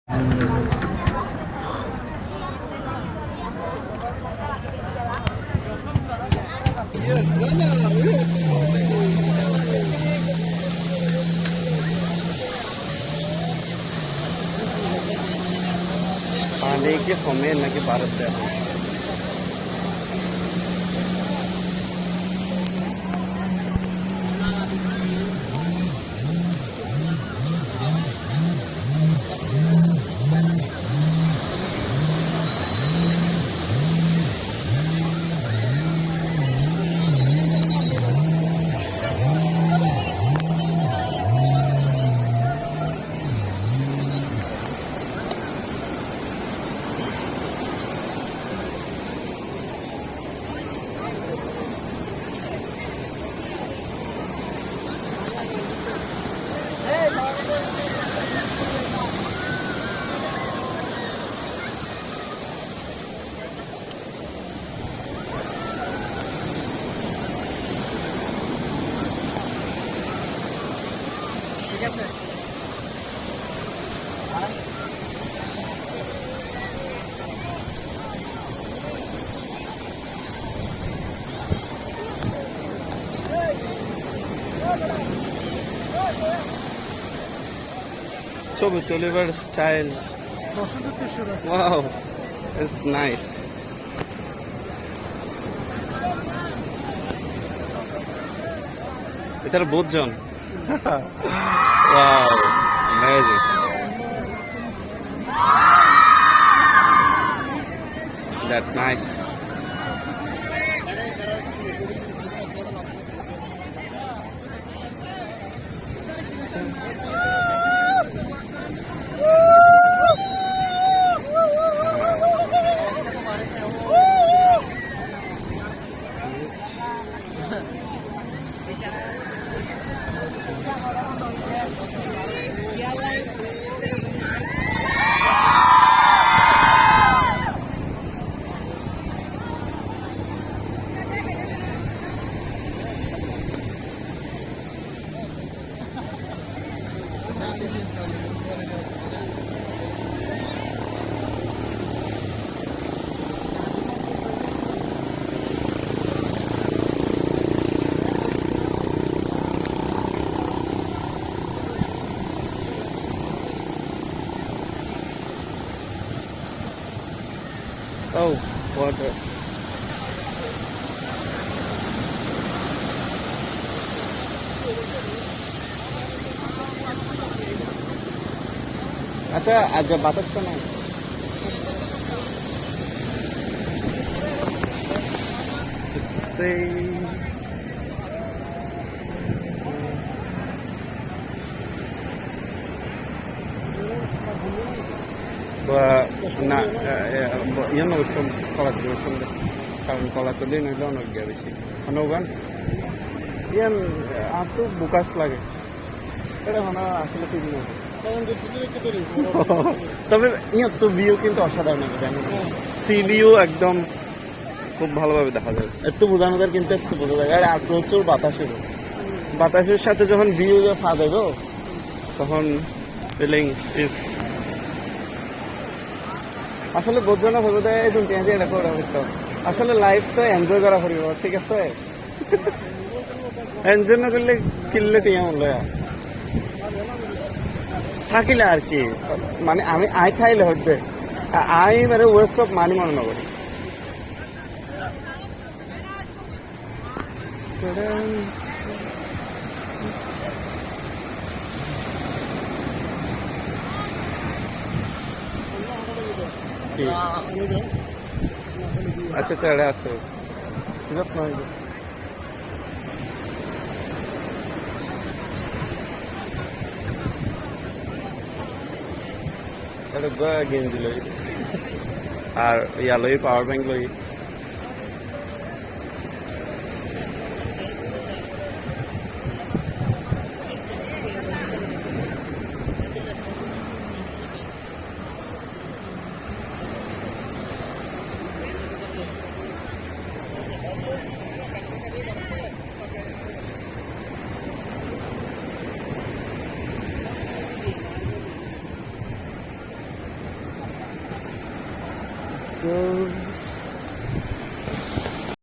पानी के हमें न कि भारत है ছবি তুলিবার স্টাইল ওয়াও ইটস নাইস এটার বহুতজন wow amazing that's nice Oh, water. अच्छा आज बातास तो नहीं इससे না ইয়ে না ওসব কলা দিয়ে ওসব কারণ কলা তো দিন হইলে অনেক গিয়ে বেশি নৌগান ইয়ান আর তো বুকাস লাগে এটা মানে আসলে ঠিক না তবে ইয়ার তো ভিউ কিন্তু অসাধারণ সি ভিউ একদম খুব ভালোভাবে দেখা যায় একটু বোঝানো যায় কিন্তু একটু বোঝা যায় আর প্রচুর বাতাসের বাতাসের সাথে যখন ভিউ ফাঁদ গো তখন ফিলিংস ইজ আসলে বোঝো না ভেবে দেয় তুমি পেঁয়াজি এটা করে হইতো আসলে লাইফ তো এনজয় করা পড়িব ঠিক আছে এনজয় না করলে কিনলে টিয়া মূল্য থাকিলে আর কি মানে আমি আই খাইলে হইতে আই মানে ওয়েস্ট অফ মানি মনে করি আচ্ছা আচ্ছা এটা আছে গেঞ্জি লই আর ইয়া লই পাওয়ার ব্যাংক লই waves.